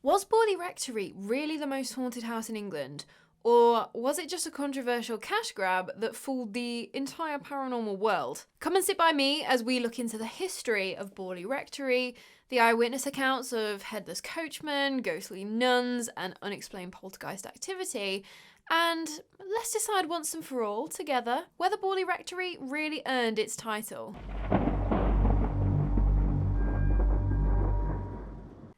Was Borley Rectory really the most haunted house in England? Or was it just a controversial cash grab that fooled the entire paranormal world? Come and sit by me as we look into the history of Borley Rectory, the eyewitness accounts of headless coachmen, ghostly nuns, and unexplained poltergeist activity, and let's decide once and for all, together, whether Borley Rectory really earned its title.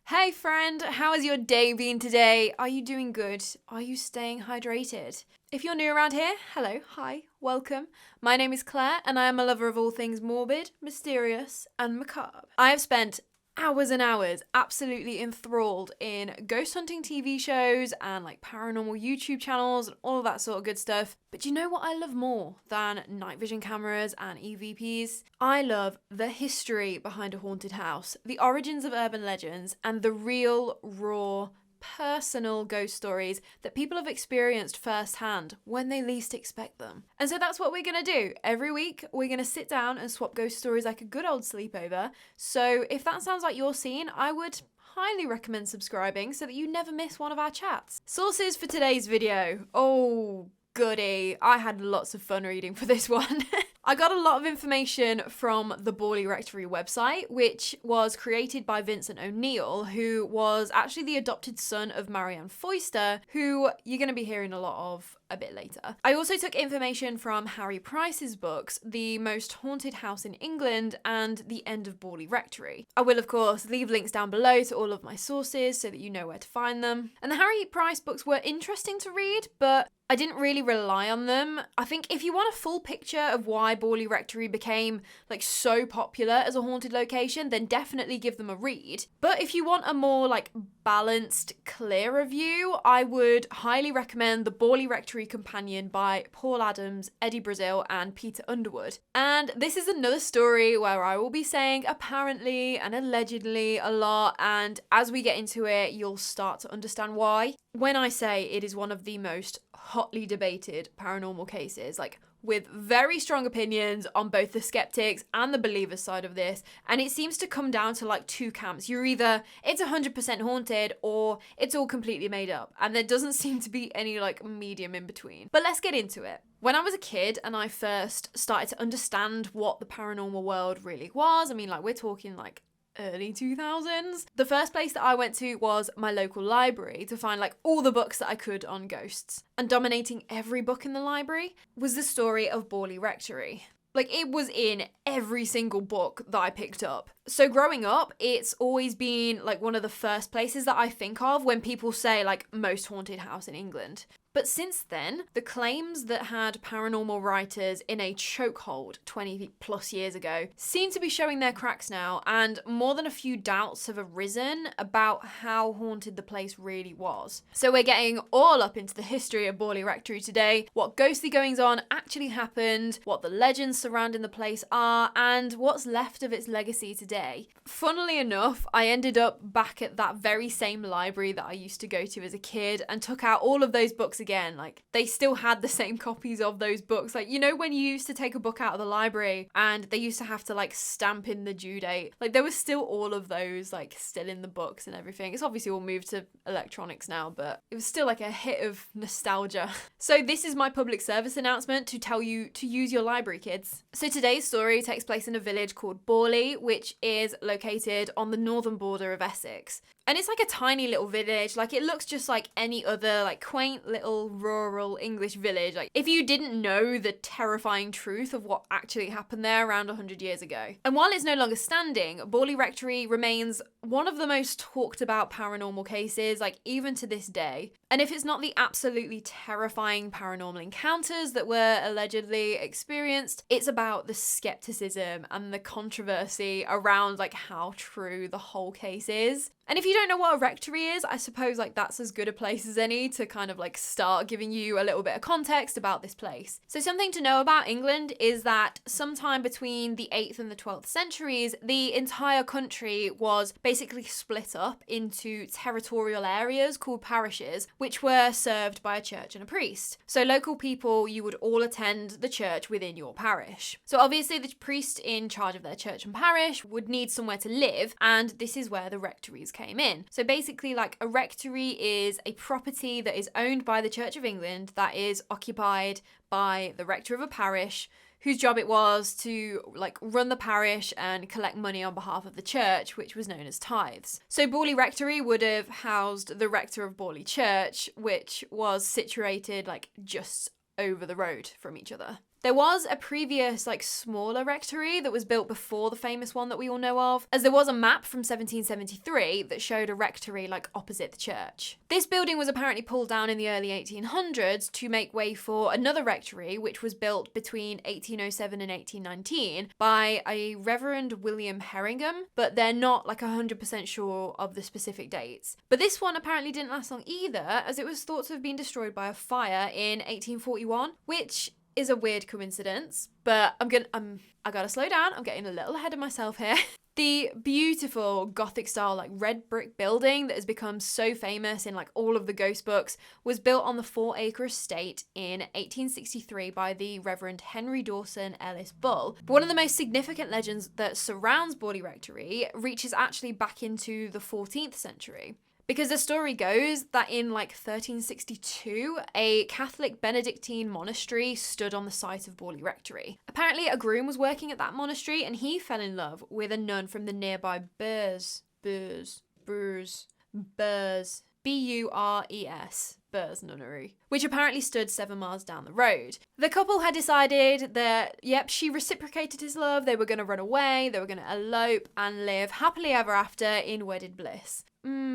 Hey friend, how has your day been today? Are you doing good? Are you staying hydrated? If you're new around here, hello, hi, welcome. My name is Claire and I am a lover of all things morbid, mysterious and macabre. I have spent hours and hours absolutely enthralled in ghost hunting TV shows and like paranormal YouTube channels and all of that sort of good stuff. But do you know what I love more than night vision cameras and EVPs? I love the history behind a haunted house, the origins of urban legends, and the real, raw, personal ghost stories that people have experienced firsthand when they least expect them. And so that's what we're going to do. Every week, we're going to sit down and swap ghost stories like a good old sleepover. So if that sounds like your scene, I would highly recommend subscribing so that you never miss one of our chats. Sources for today's video. Oh, goody. I had lots of fun reading for this one. I got a lot of information from the Borley Rectory website, which was created by Vincent O'Neill, who was actually the adopted son of Marianne Foyster, who you're going to be hearing a lot of a bit later. I also took information from Harry Price's books, The Most Haunted House in England and The End of Borley Rectory. I will, of course, leave links down below to all of my sources so that you know where to find them. And the Harry Price books were interesting to read, but I didn't really rely on them. I think if you want a full picture of why Borley Rectory became like so popular as a haunted location, then definitely give them a read. But if you want a more like balanced, clearer view, I would highly recommend The Borley Rectory Companion by Paul Adams, Eddie Brazil, and Peter Underwood. And this is another story where I will be saying apparently and allegedly a lot, and as we get into it, you'll start to understand why. When I say it is one of the most hotly debated paranormal cases, like with very strong opinions on both the skeptics and the believers side of this, and it seems to come down to like two camps. You're either it's 100% haunted or it's all completely made up, and there doesn't seem to be any like medium in between. But let's get into it. When I was a kid and I first started to understand what the paranormal world really was, I mean, like we're talking like early 2000s. The first place that I went to was my local library to find like all the books that I could on ghosts. And dominating every book in the library was the story of Borley Rectory. Like it was in every single book that I picked up. So growing up, it's always been like one of the first places that I think of when people say like most haunted house in England. But since then, the claims that had paranormal writers in a chokehold 20 plus years ago seem to be showing their cracks now, and more than a few doubts have arisen about how haunted the place really was. So we're getting all up into the history of Borley Rectory today, what ghostly goings on actually happened, what the legends surrounding the place are, and what's left of its legacy today. Funnily enough, I ended up back at that very same library that I used to go to as a kid and took out all of those books again. Like they still had the same copies of those books. Like, you know, when you used to take a book out of the library and they used to have to like stamp in the due date, like there was still all of those like still in the books and everything. It's obviously all moved to electronics now, but it was still like a hit of nostalgia. So this is my public service announcement to tell you to use your library, kids. So today's story takes place in a village called Borley, which is located on the northern border of Essex. And it's like a tiny little village. Like it looks just like any other like quaint little rural English village. Like if you didn't know the terrifying truth of what actually happened there around 100 years ago. And while it's no longer standing, Borley Rectory remains one of the most talked about paranormal cases, like even to this day. And if it's not the absolutely terrifying paranormal encounters that were allegedly experienced, it's about the skepticism and the controversy around like how true the whole case is. And if you don't know what a rectory is, I suppose like that's as good a place as any to kind of like start giving you a little bit of context about this place. So something to know about England is that sometime between the 8th and the 12th centuries, the entire country was basically split up into territorial areas called parishes, which were served by a church and a priest. So local people, you would all attend the church within your parish. So obviously the priest in charge of their church and parish would need somewhere to live, and this is where the rectories came in. So basically, like, a rectory is a property that is owned by the Church of England that is occupied by the rector of a parish, whose job it was to like run the parish and collect money on behalf of the church, which was known as tithes. So Borley Rectory would have housed the rector of Borley Church, which was situated like just over the road from each other. There was a previous, like, smaller rectory that was built before the famous one that we all know of, as there was a map from 1773 that showed a rectory, like, opposite the church. This building was apparently pulled down in the early 1800s to make way for another rectory, which was built between 1807 and 1819 by a Reverend William Herringham, but they're not, like, 100% sure of the specific dates. But this one apparently didn't last long either, as it was thought to have been destroyed by a fire in 1841, which is a weird coincidence, but I gotta slow down. I'm getting a little ahead of myself here. The beautiful Gothic style, like, red brick building that has become so famous in like all of the ghost books was built on the 4-acre estate in 1863 by the Reverend Henry Dawson Ellis Bull. But one of the most significant legends that surrounds Borley Rectory reaches actually back into the 14th century. Because the story goes that in like 1362, a Catholic Benedictine monastery stood on the site of Borley Rectory. Apparently a groom was working at that monastery and he fell in love with a nun from the nearby Bures, Bures Nunnery, which apparently stood 7 miles down the road. The couple had decided that, yep, she reciprocated his love, they were going to run away, they were going to elope and live happily ever after in wedded bliss.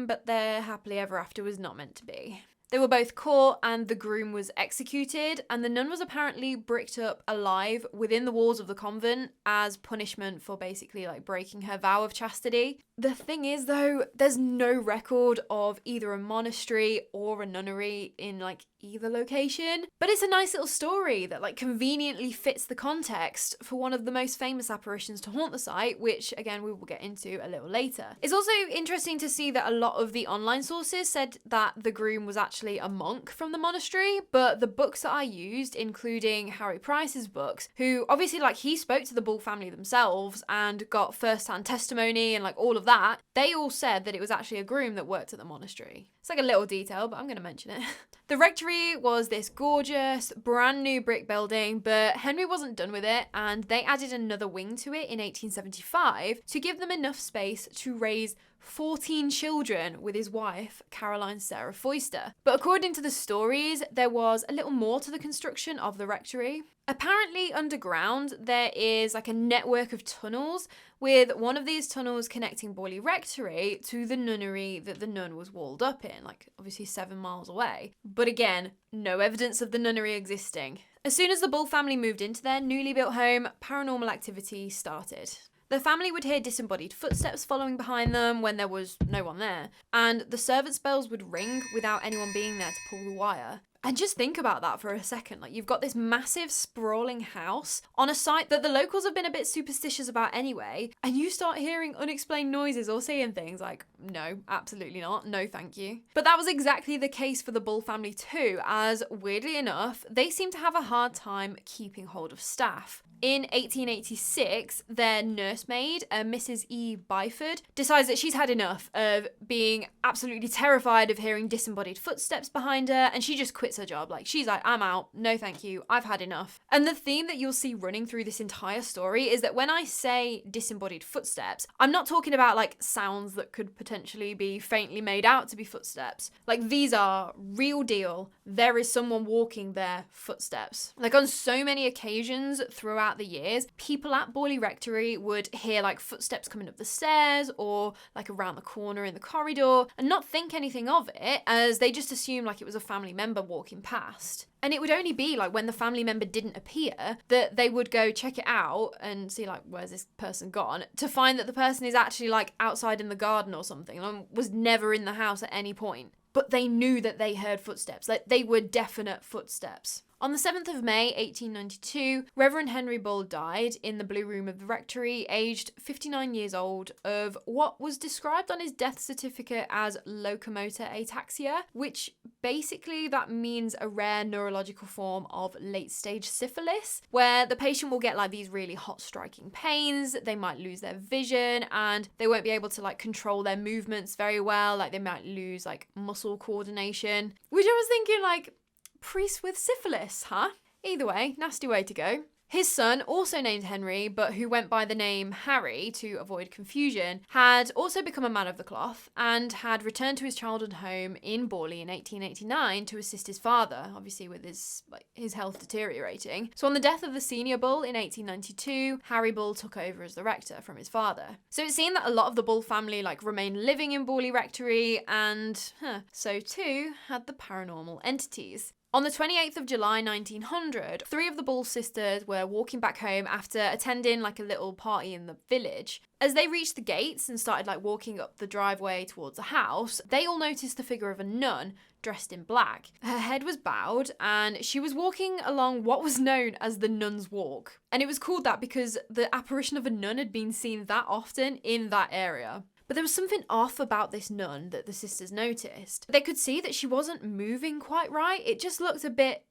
But their happily ever after was not meant to be. They were both caught and the groom was executed, and the nun was apparently bricked up alive within the walls of the convent as punishment for basically like breaking her vow of chastity. The thing is though, there's no record of either a monastery or a nunnery in like either location, but it's a nice little story that like conveniently fits the context for one of the most famous apparitions to haunt the site, which again we will get into a little later. It's also interesting to see that a lot of the online sources said that the groom was actually a monk from the monastery, but the books that I used, including Harry Price's books, who obviously like he spoke to the Bull family themselves and got first-hand testimony and like all of that, they all said that it was actually a groom that worked at the monastery. It's like a little detail, but I'm going to mention it. The rectory was this gorgeous, brand new brick building, but Henry wasn't done with it, and they added another wing to it in 1875 to give them enough space to raise 14 children with his wife, Caroline Sarah Foister. But according to the stories, there was a little more to the construction of the rectory. Apparently underground there is like a network of tunnels, with one of these tunnels connecting Borley Rectory to the nunnery that the nun was walled up in, like obviously 7 miles away. But again, no evidence of the nunnery existing. As soon as the Bull family moved into their newly built home, paranormal activity started. The family would hear disembodied footsteps following behind them when there was no one there, and the servants' bells would ring without anyone being there to pull the wire. And just think about that for a second. Like, you've got this massive sprawling house on a site that the locals have been a bit superstitious about anyway, and you start hearing unexplained noises or seeing things like, no, absolutely not, no thank you. But that was exactly the case for the Bull family too, as weirdly enough, they seem to have a hard time keeping hold of staff. In 1886, their nursemaid, Mrs. E. Byford, decides that she's had enough of being absolutely terrified of hearing disembodied footsteps behind her, and she just quits her job. Like, she's like, I'm out, no thank you, I've had enough. And the theme that you'll see running through this entire story is that when I say disembodied footsteps, I'm not talking about like sounds that could potentially be faintly made out to be footsteps. Like, these are real deal, there is someone walking their footsteps. Like, on so many occasions throughout the years, people at Borley Rectory would hear like footsteps coming up the stairs or like around the corner in the corridor and not think anything of it, as they just assumed like it was a family member walking past. And it would only be like when the family member didn't appear that they would go check it out and see like, where's this person gone, to find that the person is actually like outside in the garden or something and was never in the house at any point. But they knew that they heard footsteps, like they were definite footsteps. On the 7th of May 1892, Reverend Henry Bull died in the Blue Room of the Rectory, aged 59 years old, of what was described on his death certificate as locomotor ataxia, which basically that means a rare neurological form of late-stage syphilis, where the patient will get like these really hot striking pains, they might lose their vision, and they won't be able to like control their movements very well, like they might lose like muscle coordination, which I was thinking like, priest with syphilis, huh? Either way, nasty way to go. His son, also named Henry, but who went by the name Harry to avoid confusion, had also become a man of the cloth and had returned to his childhood home in Borley in 1889 to assist his father, obviously with his health deteriorating. So on the death of the senior Bull in 1892, Harry Bull took over as the rector from his father. So it seemed that a lot of the Bull family remained living in Borley Rectory, and so too had the paranormal entities. On the 28th of July 1900, 3 of the Bull sisters were walking back home after attending a little party in the village. As they reached the gates and started walking up the driveway towards the house, they all noticed the figure of a nun dressed in black. Her head was bowed and she was walking along what was known as the Nun's Walk. And it was called that because the apparition of a nun had been seen that often in that area. But there was something off about this nun that the sisters noticed. They could see that she wasn't moving quite right. It just looked a bit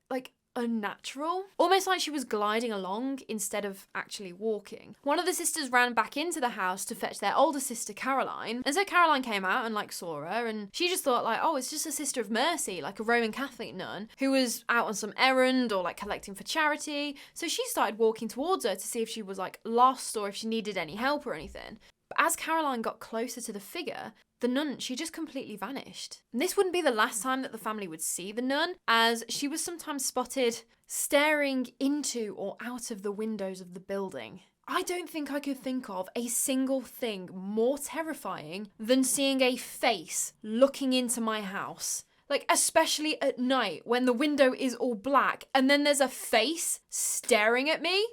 unnatural, almost like she was gliding along instead of actually walking. One of the sisters ran back into the house to fetch their older sister Caroline, and so Caroline came out and saw her, and she just thought oh, it's just a Sister of Mercy, a Roman Catholic nun who was out on some errand or collecting for charity. So she started walking towards her to see if she was lost or if she needed any help or anything. But as Caroline got closer to the figure, the nun, she just completely vanished. And this wouldn't be the last time that the family would see the nun, as she was sometimes spotted staring into or out of the windows of the building. I don't think I could think of a single thing more terrifying than seeing a face looking into my house. Especially at night when the window is all black and then there's a face staring at me.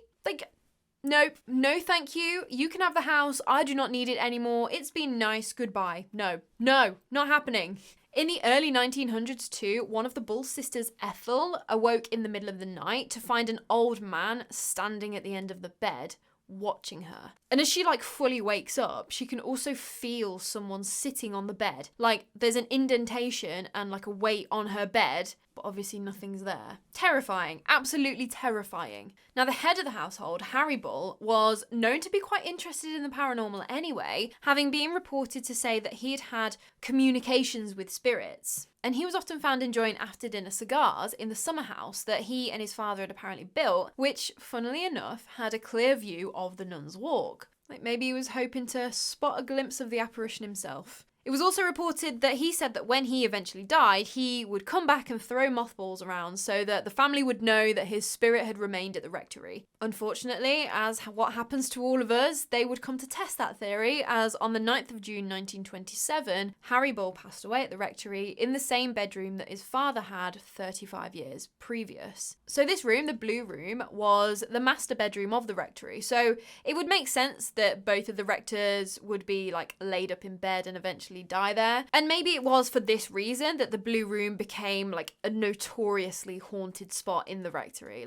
Nope, no thank you. You can have the house. I do not need it anymore. It's been nice. Goodbye. No, not happening. In the early 1900s too, one of the Bull sisters, Ethel, awoke in the middle of the night to find an old man standing at the end of the bed watching her. And as she fully wakes up, she can also feel someone sitting on the bed. There's an indentation and a weight on her bed, but obviously nothing's there. Terrifying, absolutely terrifying. Now the head of the household, Harry Bull, was known to be quite interested in the paranormal anyway, having been reported to say that he had had communications with spirits. And he was often found enjoying after-dinner cigars in the summer house that he and his father had apparently built, which, funnily enough, had a clear view of the Nun's Walk. Maybe he was hoping to spot a glimpse of the apparition himself. It was also reported that he said that when he eventually died, he would come back and throw mothballs around so that the family would know that his spirit had remained at the rectory. Unfortunately, as what happens to all of us, they would come to test that theory, as on the 9th of June 1927, Harry Bull passed away at the rectory in the same bedroom that his father had 35 years previous. So this room, the Blue Room, was the master bedroom of the rectory, so it would make sense that both of the rectors would be laid up in bed and eventually die there. And maybe it was for this reason that the Blue Room became a notoriously haunted spot in the rectory.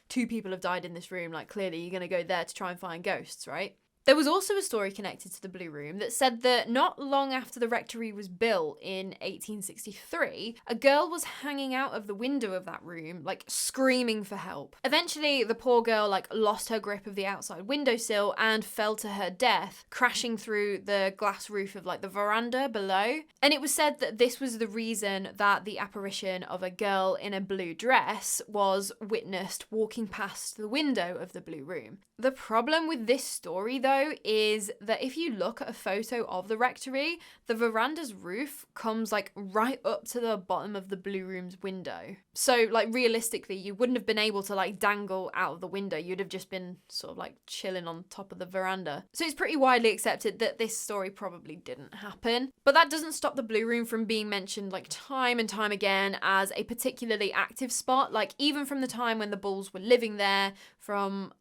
2 people have died in this room, clearly you're gonna go there to try and find ghosts, right? There was also a story connected to the Blue Room that said that not long after the rectory was built in 1863, a girl was hanging out of the window of that room, screaming for help. Eventually, the poor girl, lost her grip of the outside windowsill and fell to her death, crashing through the glass roof of, the veranda below. And it was said that this was the reason that the apparition of a girl in a blue dress was witnessed walking past the window of the Blue Room. The problem with this story, though, is that if you look at a photo of the rectory, the veranda's roof comes right up to the bottom of the Blue Room's window. So realistically, you wouldn't have been able to dangle out of the window. You'd have just been sort of chilling on top of the veranda. So it's pretty widely accepted that this story probably didn't happen. But that doesn't stop the Blue Room from being mentioned time and time again as a particularly active spot. Even from the time when the Bulls were living there, from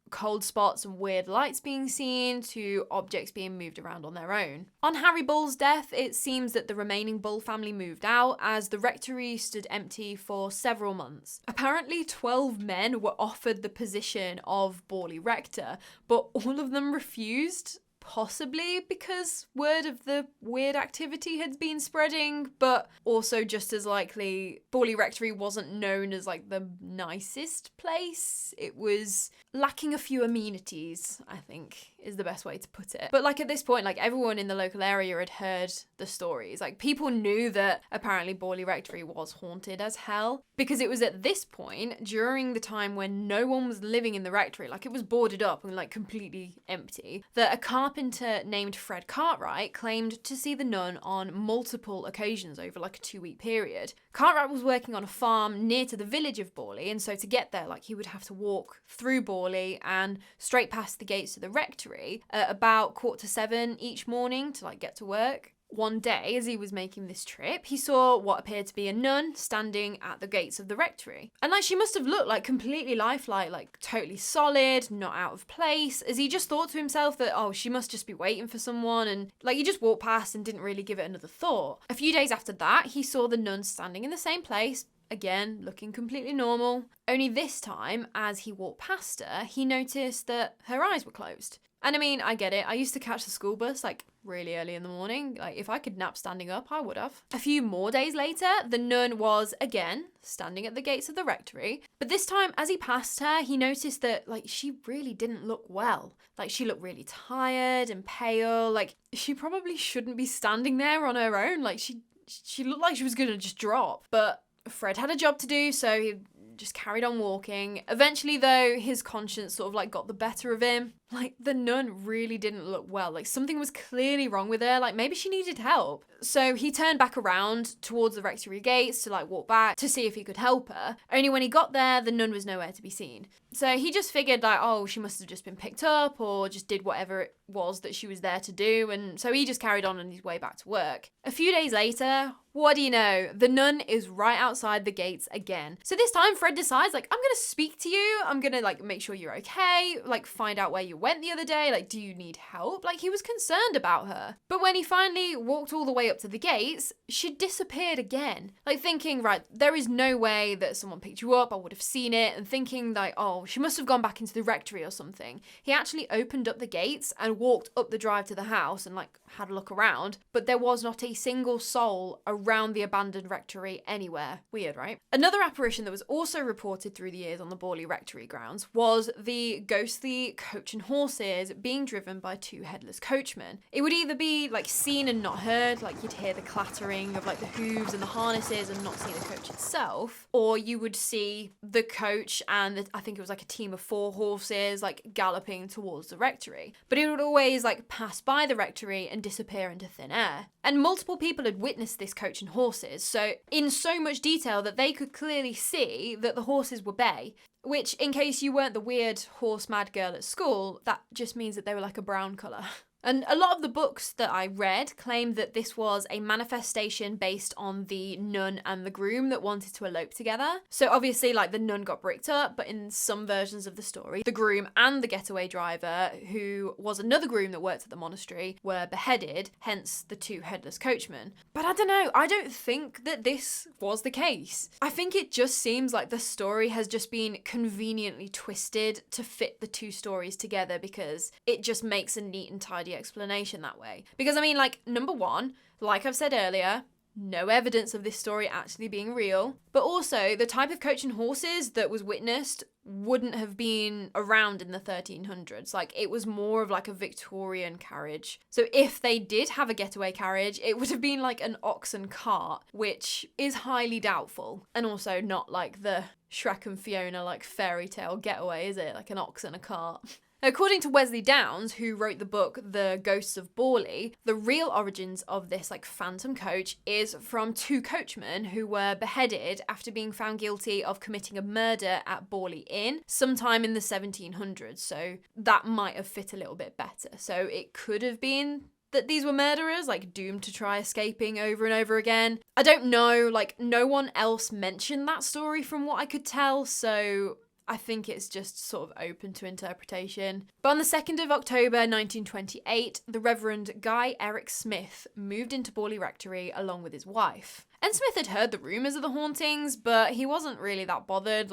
cold spots and weird lights being seen seen to objects being moved around on their own. On Harry Bull's death, it seems that the remaining Bull family moved out as the rectory stood empty for several months. Apparently 12 men were offered the position of Borley Rector, but all of them refused. Possibly because word of the weird activity had been spreading, but also just as likely, Borley Rectory wasn't known as like the nicest place. It was lacking a few amenities, I think, is the best way to put it. But like at this point, like everyone in the local area had heard the stories. Like people knew that apparently Borley Rectory was haunted as hell, because it was at this point, during the time when no one was living in the rectory, like it was boarded up and like completely empty, that a carpenter named Fred Cartwright claimed to see the nun on multiple occasions over like a 2-week period. Cartwright was working on a farm near to the village of Borley, and so to get there, like he would have to walk through Borley and straight past the gates of the rectory at about 6:45 each morning to like get to work. One day, as he was making this trip, he saw what appeared to be a nun standing at the gates of the rectory. And like she must have looked like completely lifelike, like totally solid, not out of place, as he just thought to himself that, oh, she must just be waiting for someone, and like he just walked past and didn't really give it another thought. A few days after that, he saw the nun standing in the same place, again, looking completely normal. Only this time, as he walked past her, he noticed that her eyes were closed. And I mean, I get it. I used to catch the school bus like really early in the morning. Like if I could nap standing up, I would have. A few more days later, the nun was again standing at the gates of the rectory. But this time, as he passed her, he noticed that like she really didn't look well. Like she looked really tired and pale. Like she probably shouldn't be standing there on her own. Like she looked like she was gonna just drop. But Fred had a job to do, so he just carried on walking. Eventually though, his conscience sort of like got the better of him. Like the nun really didn't look well. Like something was clearly wrong with her. Like maybe she needed help. So he turned back around towards the rectory gates to like walk back to see if he could help her. Only when he got there, the nun was nowhere to be seen. So he just figured like, oh, she must have just been picked up or just did whatever it was that she was there to do. And so he just carried on his way back to work. A few days later, what do you know? The nun is right outside the gates again. So this time Fred decides like, I'm gonna speak to you. I'm gonna like make sure you're okay. Like find out where you went the other day. Like, do you need help? Like he was concerned about her. But when he finally walked all the way up to the gates, she disappeared again. Like thinking, right, there is no way that someone picked you up. I would have seen it. And thinking like, oh, she must have gone back into the rectory or something. He actually opened up the gates and walked up the drive to the house and like had a look around. But there was not a single soul around the abandoned rectory anywhere. Weird, right? Another apparition that was also reported through the years on the Borley Rectory grounds was the ghostly coach and horses being driven by 2 headless coachmen. It would either be like seen and not heard, like you'd hear the clattering of like the hooves and the harnesses and not see the coach itself, or you would see the coach and I think it was like a team of 4 horses like galloping towards the rectory. But it would always like pass by the rectory and disappear into thin air. And multiple people had witnessed this coach and horses, so in so much detail that they could clearly see that the horses were bay. Which, in case you weren't the weird horse mad girl at school, that just means that they were like a brown colour. And a lot of the books that I read claimed that this was a manifestation based on the nun and the groom that wanted to elope together. So obviously, like, the nun got bricked up, but in some versions of the story, the groom and the getaway driver, who was another groom that worked at the monastery, were beheaded, hence the 2 headless coachmen. But I don't know, I don't think that this was the case. I think it just seems like the story has just been conveniently twisted to fit the 2 stories together because it just makes a neat and tidy explanation that way. Because I mean, like, number one, like I've said earlier, no evidence of this story actually being real, but also the type of coach and horses that was witnessed wouldn't have been around in the 1300s. Like, it was more of like a Victorian carriage. So if they did have a getaway carriage, it would have been like an ox and cart, which is highly doubtful. And also not like the Shrek and Fiona like fairy tale getaway, is it? Like an ox and a cart. According to Wesley Downes, who wrote the book The Ghosts of Borley, the real origins of this like phantom coach is from 2 coachmen who were beheaded after being found guilty of committing a murder at Borley Inn sometime in the 1700s. So that might have fit a little bit better. So it could have been that these were murderers, like doomed to try escaping over and over again. I don't know, like no one else mentioned that story from what I could tell, so I think it's just sort of open to interpretation. But on the 2nd of October 1928, the Reverend Guy Eric Smith moved into Borley Rectory along with his wife. And Smith had heard the rumours of the hauntings, but he wasn't really that bothered.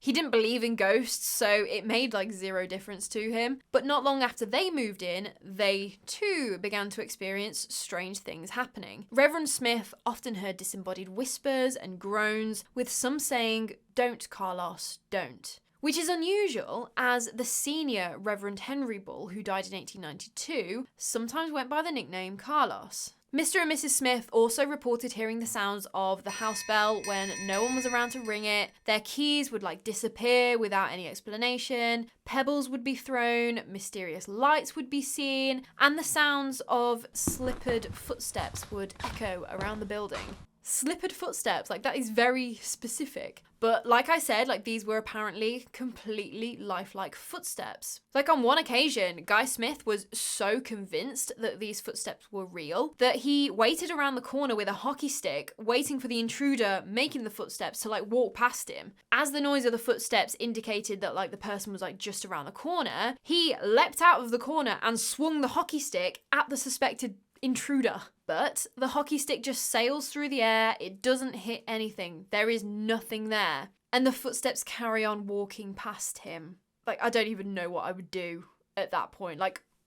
He didn't believe in ghosts, so it made zero difference to him. But not long after they moved in, they too began to experience strange things happening. Reverend Smith often heard disembodied whispers and groans, with some saying, "Don't, Carlos, don't." Which is unusual, as the senior Reverend Henry Bull, who died in 1892, sometimes went by the nickname Carlos. Mr. and Mrs. Smith also reported hearing the sounds of the house bell when no one was around to ring it. Their keys would disappear without any explanation. Pebbles would be thrown, mysterious lights would be seen, and the sounds of slippered footsteps would echo around the building. Slippered footsteps, that is very specific. But like I said, these were apparently completely lifelike footsteps. On one occasion, Guy Smith was so convinced that these footsteps were real that he waited around the corner with a hockey stick, waiting for the intruder making the footsteps to walk past him. As the noise of the footsteps indicated that the person was just around the corner, he leapt out of the corner and swung the hockey stick at the suspected intruder. But the hockey stick just sails through the air, it doesn't hit anything, there is nothing there. And the footsteps carry on walking past him. I don't even know what I would do at that point.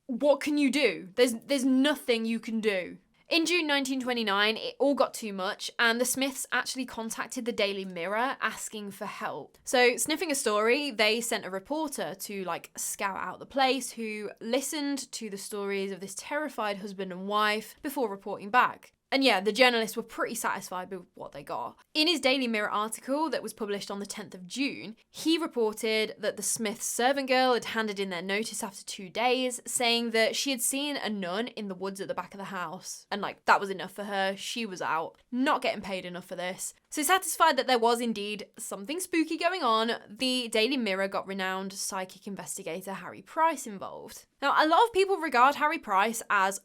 What can you do? There's nothing you can do. In June 1929, it all got too much, and the Smiths actually contacted the Daily Mirror asking for help. So, sniffing a story, they sent a reporter to scout out the place, who listened to the stories of this terrified husband and wife before reporting back. And yeah, the journalists were pretty satisfied with what they got. In his Daily Mirror article that was published on the 10th of June, he reported that the Smiths' servant girl had handed in their notice after 2 days, saying that she had seen a nun in the woods at the back of the house. And that was enough for her, she was out, not getting paid enough for this. So satisfied that there was indeed something spooky going on, the Daily Mirror got renowned psychic investigator Harry Price involved. Now, a lot of people regard Harry Price as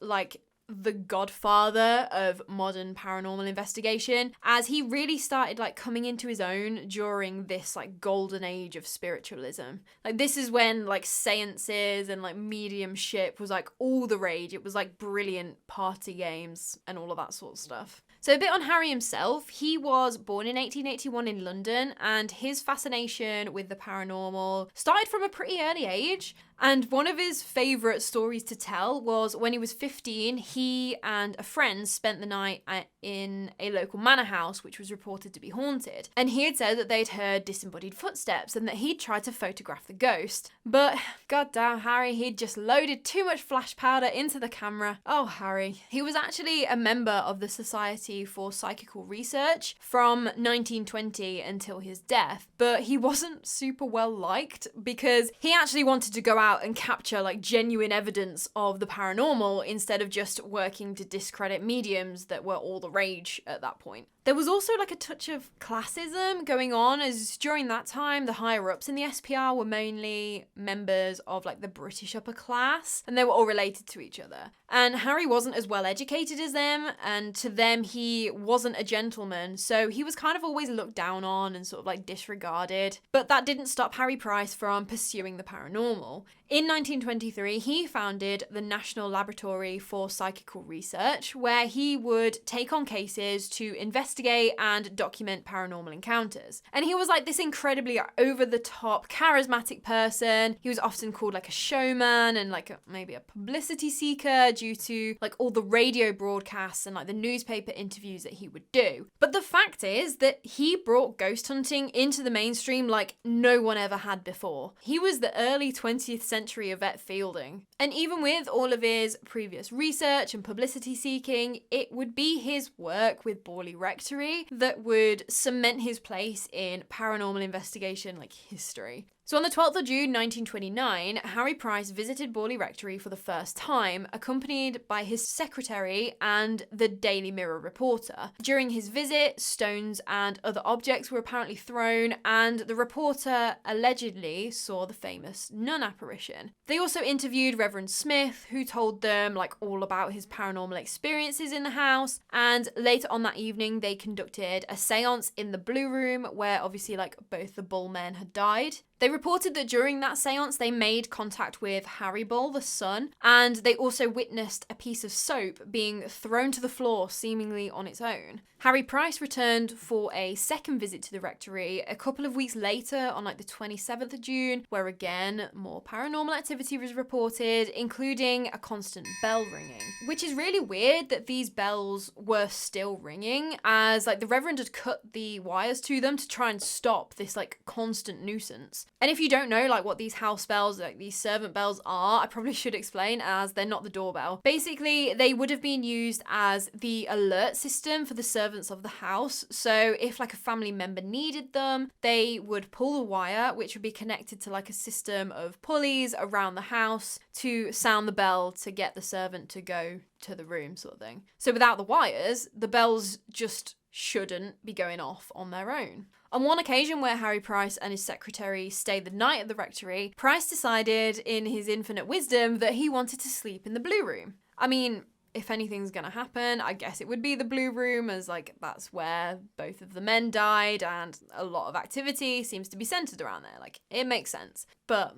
the godfather of modern paranormal investigation, as he really started coming into his own during this golden age of spiritualism. This is when seances and mediumship was all the rage. It was brilliant party games and all of that sort of stuff. So a bit on Harry himself. He was born in 1881 in London, and his fascination with the paranormal started from a pretty early age. And one of his favourite stories to tell was when he was 15, he and a friend spent the night in a local manor house, which was reported to be haunted. And he had said that they'd heard disembodied footsteps and that he'd tried to photograph the ghost. But goddamn Harry, he'd just loaded too much flash powder into the camera. Oh, Harry. He was actually a member of the Society for Psychical Research from 1920 until his death. But he wasn't super well liked because he actually wanted to go out and capture genuine evidence of the paranormal instead of just working to discredit mediums that were all the rage at that point. There was also a touch of classism going on, as during that time the higher ups in the SPR were mainly members of the British upper class, and they were all related to each other. And Harry wasn't as well educated as them, and to them he wasn't a gentleman, so he was kind of always looked down on and sort of disregarded. But that didn't stop Harry Price from pursuing the paranormal. In 1923, he founded the National Laboratory for Psychical Research, where he would take on cases to investigate and document paranormal encounters. And he was this incredibly over-the-top, charismatic person. He was often called a showman and maybe a publicity seeker due to all the radio broadcasts and the newspaper interviews that he would do. But the fact is that he brought ghost hunting into the mainstream like no one ever had before. He was the early 20th century Yvette Fielding. And even with all of his previous research and publicity seeking, it would be his work with Borley Rectory that would cement his place in paranormal investigation history. So on the 12th of June 1929, Harry Price visited Borley Rectory for the first time, accompanied by his secretary and the Daily Mirror reporter. During his visit, stones and other objects were apparently thrown, and the reporter allegedly saw the famous nun apparition. They also interviewed Reverend Smith, who told them all about his paranormal experiences in the house, and later on that evening they conducted a seance in the Blue Room where obviously both the Bull men had died. They reported that during that seance they made contact with Harry Bull, the son, and they also witnessed a piece of soap being thrown to the floor seemingly on its own. Harry Price returned for a second visit to the rectory a couple of weeks later on the 27th of June, where again more paranormal activity was reported, including a constant bell ringing. Which is really weird that these bells were still ringing, as the Reverend had cut the wires to them to try and stop this constant nuisance. And if you don't know what these house bells, these servant bells are, I probably should explain, as they're not the doorbell. Basically, they would have been used as the alert system for the servants of the house. So if a family member needed them, they would pull the wire, which would be connected to a system of pulleys around the house to sound the bell to get the servant to go to the room, sort of thing. So without the wires, the bells just shouldn't be going off on their own. On one occasion where Harry Price and his secretary stayed the night at the rectory, Price decided in his infinite wisdom that he wanted to sleep in the Blue Room. I mean, if anything's gonna happen, I guess it would be the Blue Room, as that's where both of the men died and a lot of activity seems to be centered around there. It makes sense. But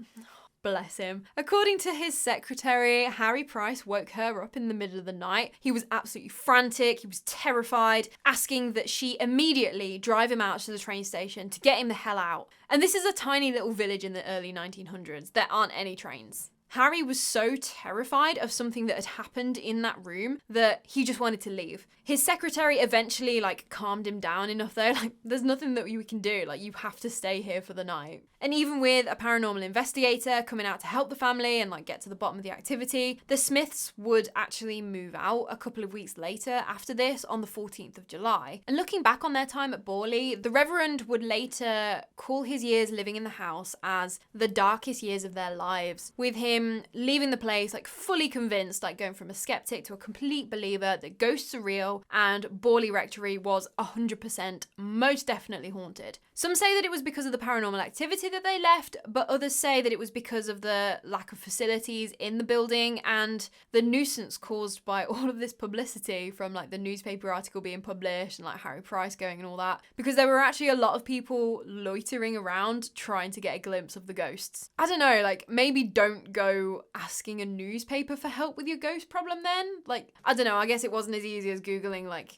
bless him. According to his secretary, Harry Price woke her up in the middle of the night. He was absolutely frantic. He was terrified, asking that she immediately drive him out to the train station to get him the hell out. And this is a tiny little village in the early 1900s. There aren't any trains. Harry was so terrified of something that had happened in that room that he just wanted to leave. His secretary eventually calmed him down enough though. There's nothing that we can do. You have to stay here for the night. And even with a paranormal investigator coming out to help the family and get to the bottom of the activity, the Smiths would actually move out a couple of weeks later after this on the 14th of July. And looking back on their time at Borley, the Reverend would later call his years living in the house as the darkest years of their lives, with him leaving the place fully convinced, going from a skeptic to a complete believer that ghosts are real and Borley Rectory was 100% most definitely haunted. Some say that it was because of the paranormal activity that they left, but others say that it was because of the lack of facilities in the building and the nuisance caused by all of this publicity from the newspaper article being published and Harry Price going and all that, because there were actually a lot of people loitering around trying to get a glimpse of the ghosts. I don't know, maybe don't go asking a newspaper for help with your ghost problem then. I don't know, I guess it wasn't as easy as Googling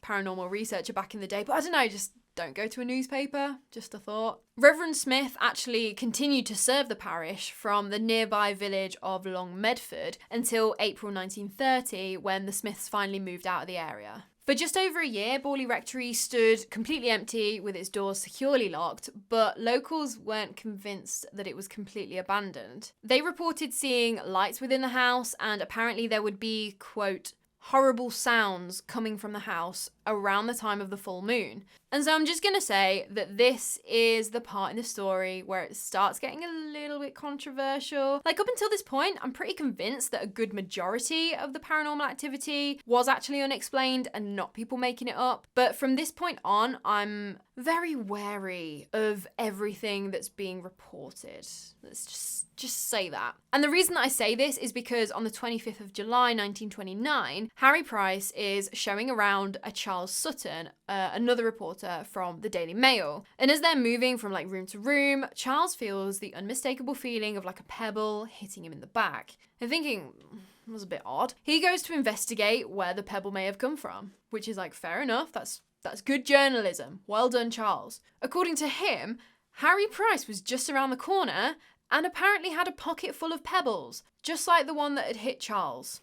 paranormal researcher back in the day, but I don't know, just don't go to a newspaper, just a thought. Reverend Smith actually continued to serve the parish from the nearby village of Long Medford until April 1930, when the Smiths finally moved out of the area. For just over a year, Borley Rectory stood completely empty with its doors securely locked, but locals weren't convinced that it was completely abandoned. They reported seeing lights within the house, and apparently there would be, quote, horrible sounds coming from the house around the time of the full moon. And so I'm just going to say that this is the part in the story where it starts getting a little bit controversial. Up until this point, I'm pretty convinced that a good majority of the paranormal activity was actually unexplained and not people making it up. But from this point on, I'm very wary of everything that's being reported. Let's just say that. And the reason that I say this is because on the 25th of July 1929, Harry Price is showing around a Charles Sutton, another reporter from the Daily Mail. And as they're moving from room to room, Charles feels the unmistakable feeling of a pebble hitting him in the back. And thinking, it was a bit odd. He goes to investigate where the pebble may have come from, which is fair enough. That's good journalism. Well done, Charles. According to him, Harry Price was just around the corner and apparently had a pocket full of pebbles, just like the one that had hit Charles.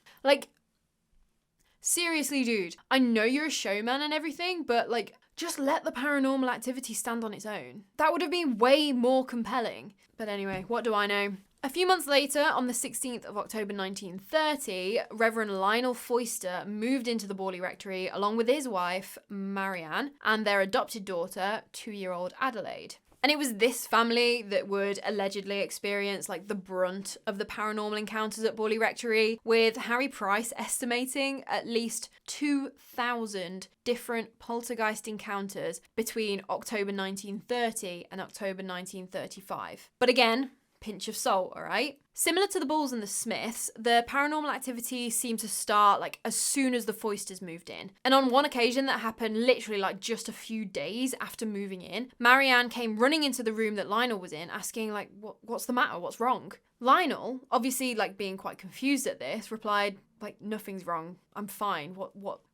Seriously, dude, I know you're a showman and everything, but just let the paranormal activity stand on its own. That would have been way more compelling. But anyway, what do I know? A few months later, on the 16th of October 1930, Reverend Lionel Foister moved into the Borley Rectory along with his wife, Marianne, and their adopted daughter, 2-year-old Adelaide. And it was this family that would allegedly experience like the brunt of the paranormal encounters at Borley Rectory, with Harry Price estimating at least 2,000 different poltergeist encounters between October 1930 and October 1935. But again, pinch of salt, all right? Similar to the Bulls and the Smiths, the paranormal activity seemed to start like as soon as the Foysters moved in. And on one occasion that happened literally like just a few days after moving in, Marianne came running into the room that Lionel was in, asking like, what's the matter? What's wrong? Lionel, obviously like being quite confused at this, replied like, nothing's wrong. I'm fine.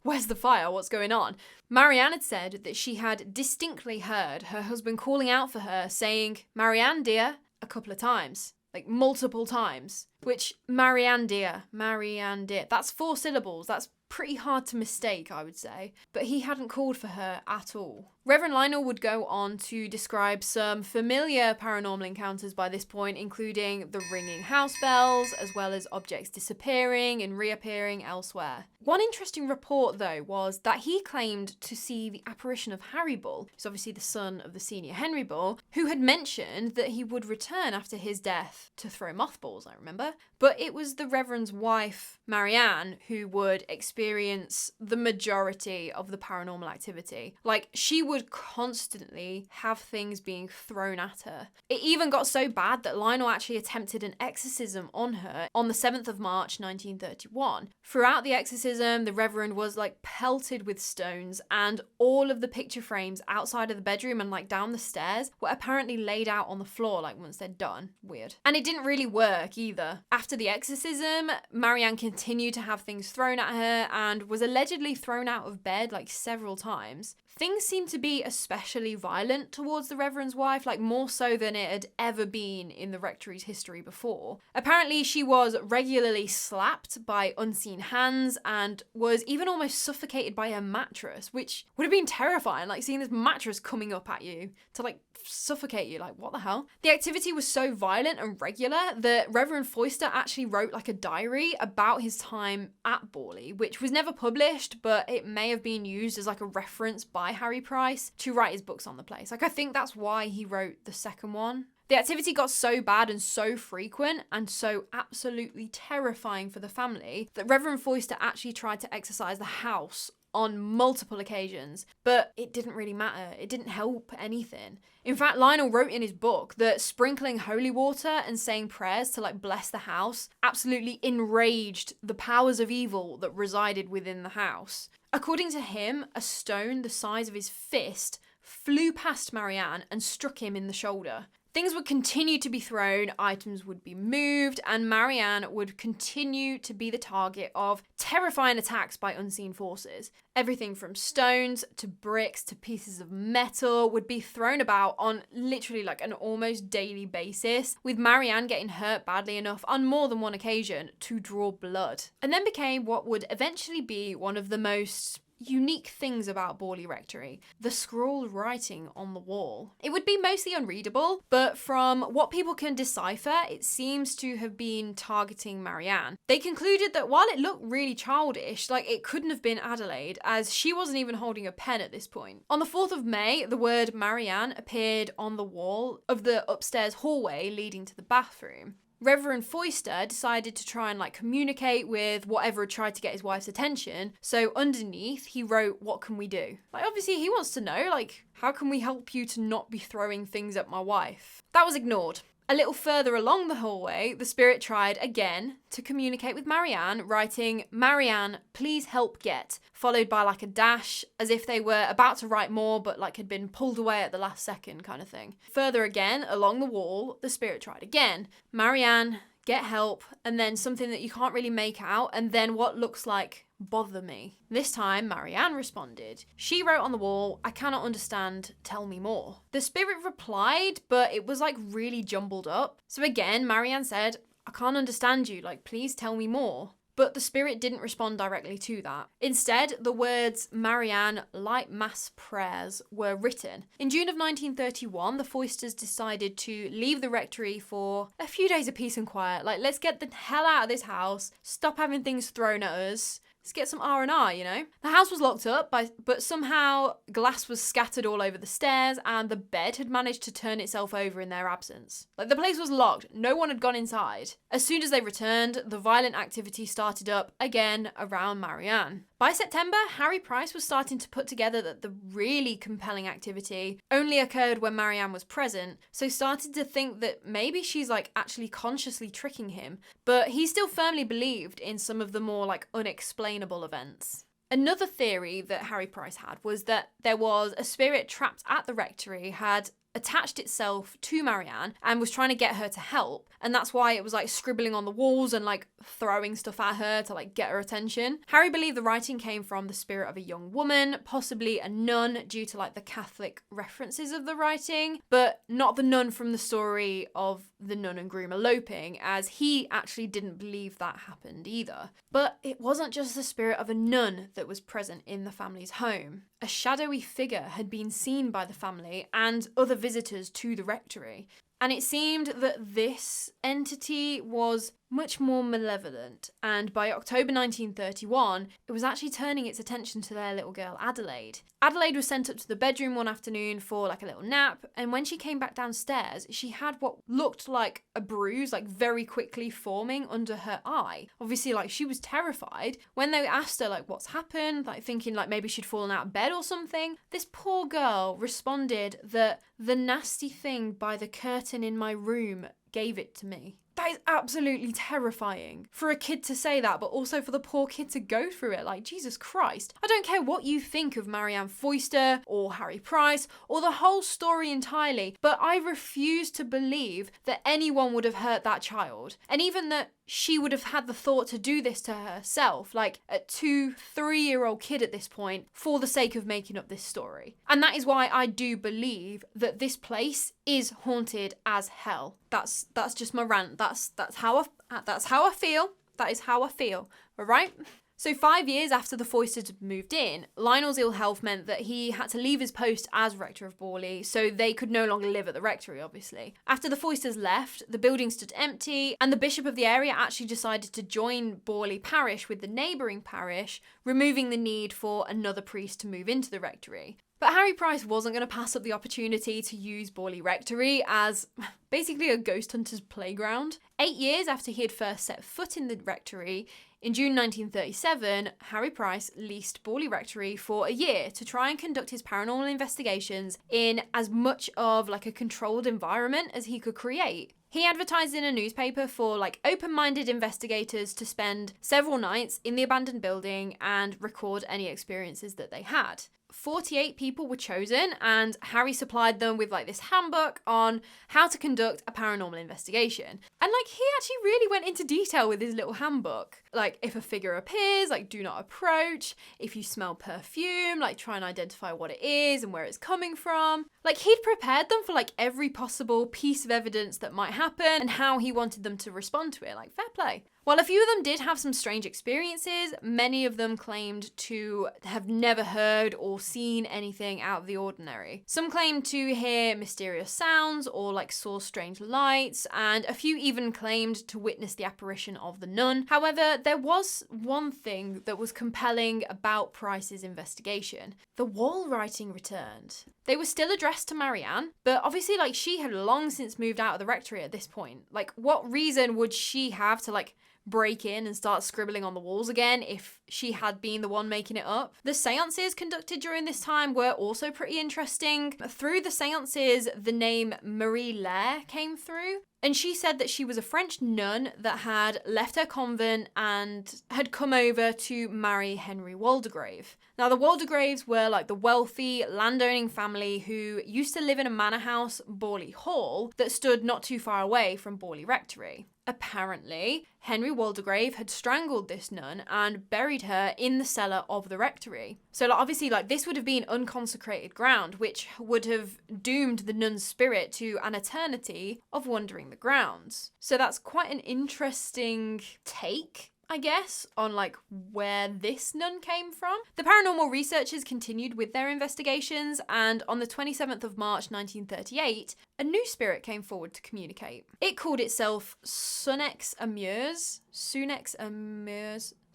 Where's the fire? What's going on? Marianne had said that she had distinctly heard her husband calling out for her, saying, "Marianne, dear," a couple of times. Like multiple times, which Marianne dear, that's 4 syllables. That's pretty hard to mistake, I would say. But he hadn't called for her at all. Reverend Lionel would go on to describe some familiar paranormal encounters by this point, including the ringing house bells, as well as objects disappearing and reappearing elsewhere. One interesting report, though, was that he claimed to see the apparition of Harry Bull, who's obviously the son of the senior Henry Bull, who had mentioned that he would return after his death to throw mothballs, I remember. But it was the Reverend's wife, Marianne, who would experience the majority of the paranormal activity. Like, she would constantly have things being thrown at her. It even got so bad that Lionel actually attempted an exorcism on her on the 7th of March 1931. Throughout the exorcism, the Reverend was like pelted with stones, and all of the picture frames outside of the bedroom and like down the stairs were apparently laid out on the floor like once they're done. Weird. And it didn't really work either. After the exorcism, Marianne continued to have things thrown at her and was allegedly thrown out of bed like several times. Things seemed to be especially violent towards the Reverend's wife, like more so than it had ever been in the rectory's history before. Apparently, she was regularly slapped by unseen hands and was even almost suffocated by her mattress, which would have been terrifying, like seeing this mattress coming up at you to like suffocate you, like what the hell? The activity was so violent and regular that Reverend Foyster actually wrote like a diary about his time at Borley, which was never published, but it may have been used as like a reference by Harry Price to write his books on the place. Like I think that's why he wrote the second one. The activity got so bad and so frequent and so absolutely terrifying for the family that Reverend Foyster actually tried to exorcise the house on multiple occasions, but it didn't really matter. It didn't help anything. In fact, Lionel wrote in his book that sprinkling holy water and saying prayers to like bless the house absolutely enraged the powers of evil that resided within the house. According to him, a stone the size of his fist flew past Marianne and struck him in the shoulder. Things would continue to be thrown, items would be moved, and Marianne would continue to be the target of terrifying attacks by unseen forces. Everything from stones to bricks to pieces of metal would be thrown about on literally like an almost daily basis, with Marianne getting hurt badly enough on more than one occasion to draw blood. And then became what would eventually be one of the most unique things about Borley Rectory, the scrawled writing on the wall. It would be mostly unreadable, but from what people can decipher, it seems to have been targeting Marianne. They concluded that while it looked really childish, like it couldn't have been Adelaide, as she wasn't even holding a pen at this point. On the 4th of May, the word Marianne appeared on the wall of the upstairs hallway leading to the bathroom. Reverend Foyster decided to try and like communicate with whatever had tried to get his wife's attention. So underneath he wrote, "What can we do?" Like obviously he wants to know, like, how can we help you to not be throwing things at my wife? That was ignored. A little further along the hallway, the spirit tried again to communicate with Marianne, writing, "Marianne, please help get," followed by like a dash, as if they were about to write more but like had been pulled away at the last second kind of thing. Further again, along the wall, the spirit tried again. "Marianne, get help," and then something that you can't really make out, and then what looks like, "Bother me." This time, Marianne responded. She wrote on the wall, "I cannot understand, tell me more." The spirit replied, but it was like really jumbled up. So again, Marianne said, "I can't understand you, like please tell me more." But the spirit didn't respond directly to that. Instead, the words "Marianne, light mass prayers" were written. In June of 1931, the Foysters decided to leave the rectory for a few days of peace and quiet. Like, let's get the hell out of this house, stop having things thrown at us, Let's get some R&R, you know? The house was locked up, but somehow glass was scattered all over the stairs and the bed had managed to turn itself over in their absence. Like, the place was locked. No one had gone inside. As soon as they returned, the violent activity started up again around Marianne. By September, Harry Price was starting to put together that the really compelling activity only occurred when Marianne was present, so started to think that maybe she's like actually consciously tricking him, but he still firmly believed in some of the more like unexplainable events. Another theory that Harry Price had was that there was a spirit trapped at the rectory, had attached itself to Marianne and was trying to get her to help, and that's why it was like scribbling on the walls and like throwing stuff at her to like get her attention. Harry believed the writing came from the spirit of a young woman, possibly a nun, due to like the Catholic references of the writing, but not the nun from the story of the nun and groom eloping, as he actually didn't believe that happened either. But it wasn't just the spirit of a nun that was present in the family's home. A shadowy figure had been seen by the family and other visitors to the rectory, and it seemed that this entity was much more malevolent, and by October 1931, it was actually turning its attention to their little girl Adelaide. Adelaide was sent up to the bedroom one afternoon for like a little nap, and when she came back downstairs, she had what looked like a bruise, like very quickly forming under her eye. Obviously, like, she was terrified. When they asked her like what's happened, like thinking like maybe she'd fallen out of bed or something, this poor girl responded that the nasty thing by the curtain in my room gave it to me. That is absolutely terrifying for a kid to say that, but also for the poor kid to go through it. Like, Jesus Christ. I don't care what you think of Marianne Foyster or Harry Price or the whole story entirely, but I refuse to believe that anyone would have hurt that child. And even that she would have had the thought to do this to herself, like a 2-3-year-old kid at this point, for the sake of making up this story. And that is why I do believe that this place is haunted as hell. That's just my rant. That's how I feel. That is how I feel. All right? So 5 years after the Foysters had moved in, Lionel's ill health meant that he had to leave his post as rector of Borley, so they could no longer live at the rectory, obviously. After the Foysters left, the building stood empty, and the bishop of the area actually decided to join Borley parish with the neighbouring parish, removing the need for another priest to move into the rectory. But Harry Price wasn't going to pass up the opportunity to use Borley Rectory as basically a ghost hunter's playground. 8 years after he had first set foot in the rectory, in June 1937, Harry Price leased Borley Rectory for a year to try and conduct his paranormal investigations in as much of like a controlled environment as he could create. He advertised in a newspaper for like open-minded investigators to spend several nights in the abandoned building and record any experiences that they had. 48 people were chosen, and Harry supplied them with like this handbook on how to conduct a paranormal investigation. And like, he actually really went into detail with his little handbook. Like, if a figure appears, like, do not approach. If you smell perfume, like, try and identify what it is and where it's coming from. Like, he'd prepared them for like every possible piece of evidence that might happen and how he wanted them to respond to it. Like, fair play. While a few of them did have some strange experiences, many of them claimed to have never heard or seen anything out of the ordinary. Some claimed to hear mysterious sounds or like saw strange lights, and a few even claimed to witness the apparition of the nun. However, there was one thing that was compelling about Price's investigation. The wall writing returned. They were still addressed to Marianne, but obviously like she had long since moved out of the rectory at this point. Like, what reason would she have to like break in and start scribbling on the walls again if she had been the one making it up? The seances conducted during this time were also pretty interesting. Through the seances, the name Marie Lair came through, and she said that she was a French nun that had left her convent and had come over to marry Henry Waldegrave. Now, the Waldegraves were like the wealthy, landowning family who used to live in a manor house, Borley Hall, that stood not too far away from Borley Rectory. Apparently, Henry Waldegrave had strangled this nun and buried her in the cellar of the rectory. So like, obviously like this would have been unconsecrated ground, which would have doomed the nun's spirit to an eternity of wandering the grounds. So that's quite an interesting take, I guess, on like where this nun came from. The paranormal researchers continued with their investigations, and on the 27th of March 1938, a new spirit came forward to communicate. It called itself Sunex Amures.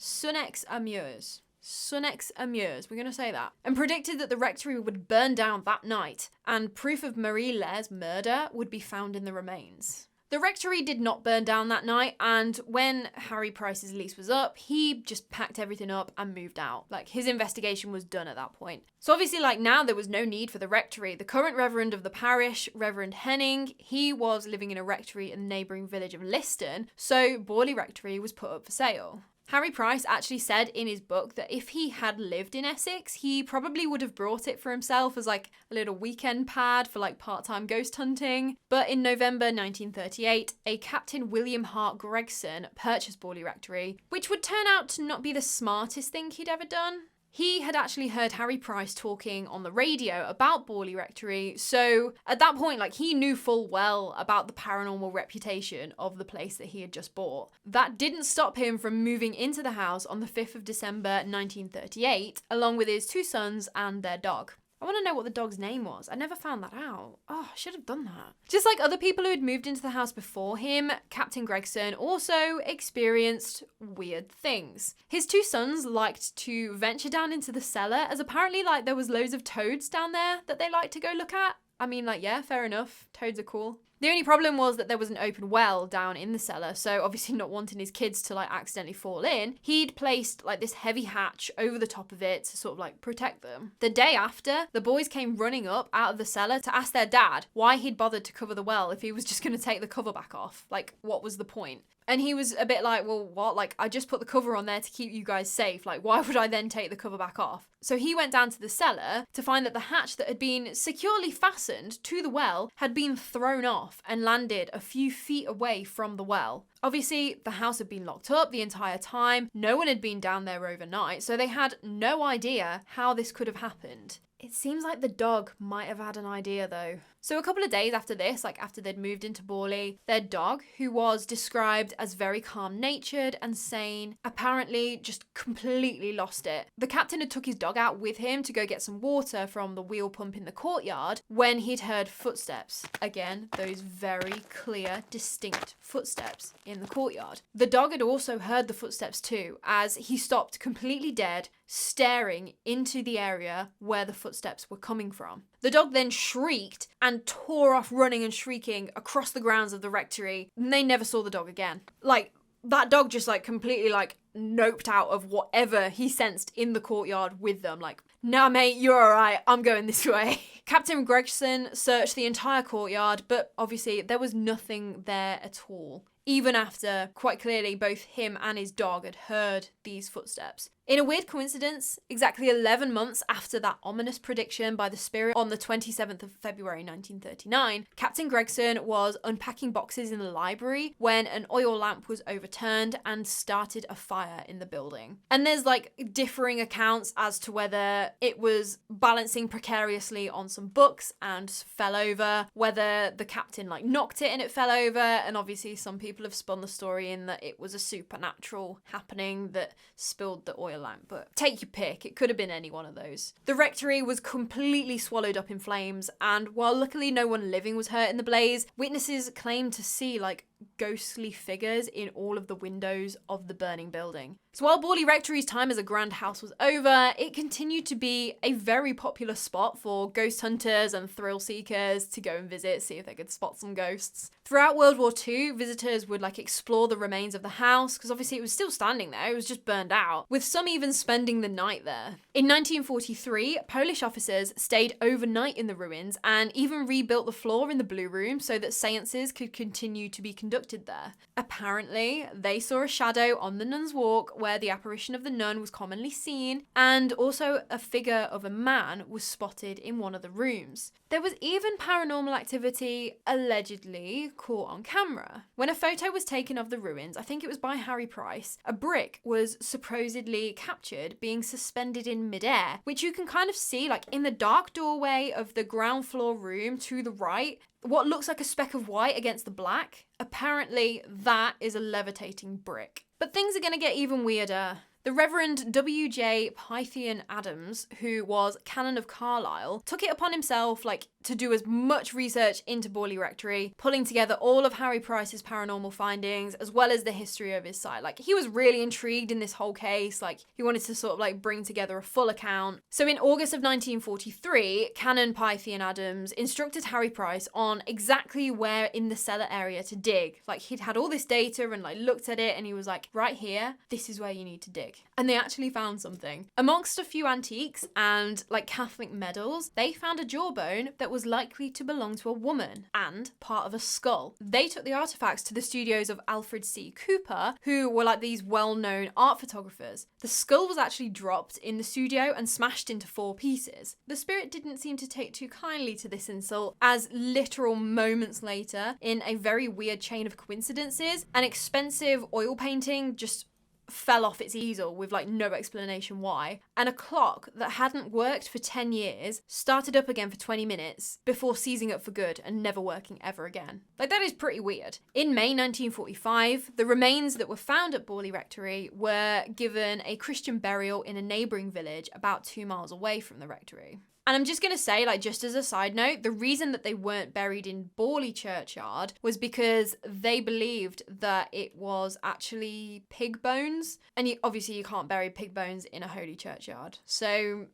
Sunnex-Amures. Sunnex-Amures, we're going to say that, and predicted that the rectory would burn down that night, and proof of Marie Laire's murder would be found in the remains. The rectory did not burn down that night, and when Harry Price's lease was up, he just packed everything up and moved out. Like, his investigation was done at that point. So obviously, like, now there was no need for the rectory. The current reverend of the parish, Reverend Henning, he was living in a rectory in the neighbouring village of Liston, so Borley Rectory was put up for sale. Harry Price actually said in his book that if he had lived in Essex, he probably would have brought it for himself as like a little weekend pad for like part-time ghost hunting. But in November 1938, a Captain William Hart Gregson purchased Borley Rectory, which would turn out to not be the smartest thing he'd ever done. He had actually heard Harry Price talking on the radio about Borley Rectory, so at that point, like, he knew full well about the paranormal reputation of the place that he had just bought. That didn't stop him from moving into the house on the 5th of December 1938, along with his 2 sons and their dog. I want to know what the dog's name was. I never found that out. Oh, I should have done that. Just like other people who had moved into the house before him, Captain Gregson also experienced weird things. His 2 sons liked to venture down into the cellar, as apparently like there was loads of toads down there that they liked to go look at. I mean, like, yeah, fair enough. Toads are cool. The only problem was that there was an open well down in the cellar, so obviously not wanting his kids to like accidentally fall in, he'd placed like this heavy hatch over the top of it to sort of like protect them. The day after, the boys came running up out of the cellar to ask their dad why he'd bothered to cover the well if he was just going to take the cover back off. Like, what was the point? And he was a bit like, well, what? Like, I just put the cover on there to keep you guys safe. Like, why would I then take the cover back off? So he went down to the cellar to find that the hatch that had been securely fastened to the well had been thrown off and landed a few feet away from the well. Obviously, the house had been locked up the entire time. No one had been down there overnight, so they had no idea how this could have happened. It seems like the dog might have had an idea though. So a couple of days after this, like after they'd moved into Borley, their dog, who was described as very calm-natured and sane, apparently just completely lost it. The captain had took his dog out with him to go get some water from the wheel pump in the courtyard when he'd heard footsteps. Again, those very clear, distinct footsteps in the courtyard. The dog had also heard the footsteps too, as he stopped completely dead, staring into the area where the footsteps were coming from. The dog then shrieked and tore off running and shrieking across the grounds of the rectory, and they never saw the dog again. Like, that dog just like completely like noped out of whatever he sensed in the courtyard with them. Like, nah mate, you're alright, I'm going this way. Captain Gregson searched the entire courtyard, but obviously there was nothing there at all. Even after, quite clearly, both him and his dog had heard these footsteps. In a weird coincidence, exactly 11 months after that ominous prediction by the spirit on the 27th of February 1939, Captain Gregson was unpacking boxes in the library when an oil lamp was overturned and started a fire in the building. And there's like differing accounts as to whether it was balancing precariously on some books and fell over, whether the captain like knocked it and it fell over, and obviously some people have spun the story in that it was a supernatural happening that spilled the oil lamp, but take your pick, it could have been any one of those. The rectory was completely swallowed up in flames, and while luckily no one living was hurt in the blaze, witnesses claimed to see like ghostly figures in all of the windows of the burning building. So while Borley Rectory's time as a grand house was over, it continued to be a very popular spot for ghost hunters and thrill seekers to go and visit, see if they could spot some ghosts. Throughout World War II, visitors would like explore the remains of the house, because obviously it was still standing there, it was just burned out, with some even spending the night there. In 1943, Polish officers stayed overnight in the ruins and even rebuilt the floor in the Blue Room so that seances could continue to be conducted there. Apparently, they saw a shadow on the Nun's Walk where the apparition of the nun was commonly seen, and also a figure of a man was spotted in one of the rooms. There was even paranormal activity allegedly caught on camera. When a photo was taken of the ruins, I think it was by Harry Price, a brick was supposedly captured being suspended in midair, which you can kind of see like in the dark doorway of the ground floor room to the right, what looks like a speck of white against the black. Apparently that is a levitating brick. But things are going to get even weirder. The Reverend W.J. Pythian Adams, who was Canon of Carlisle, took it upon himself to do as much research into Borley Rectory, pulling together all of Harry Price's paranormal findings as well as the history of his site. He was really intrigued in this whole case. He wanted to sort of bring together a full account. So in August of 1943, Canon Pythian Adams instructed Harry Price on exactly where in the cellar area to dig. He'd had all this data and looked at it, and he was like, right here, this is where you need to dig. And they actually found something. Amongst a few antiques and Catholic medals, they found a jawbone that was likely to belong to a woman and part of a skull. They took the artifacts to the studios of Alfred C. Cooper, who were these well-known art photographers. The skull was actually dropped in the studio and smashed into 4 pieces. The spirit didn't seem to take too kindly to this insult, as literal moments later, in a very weird chain of coincidences, an expensive oil painting just fell off its easel with no explanation why, and a clock that hadn't worked for 10 years started up again for 20 minutes before seizing up for good and never working ever again. That is pretty weird. In May 1945, the remains that were found at Borley Rectory were given a Christian burial in a neighbouring village about 2 miles away from the rectory. And I'm just going to say, just as a side note, the reason that they weren't buried in Borley churchyard was because they believed that it was actually pig bones. And obviously you can't bury pig bones in a holy churchyard. So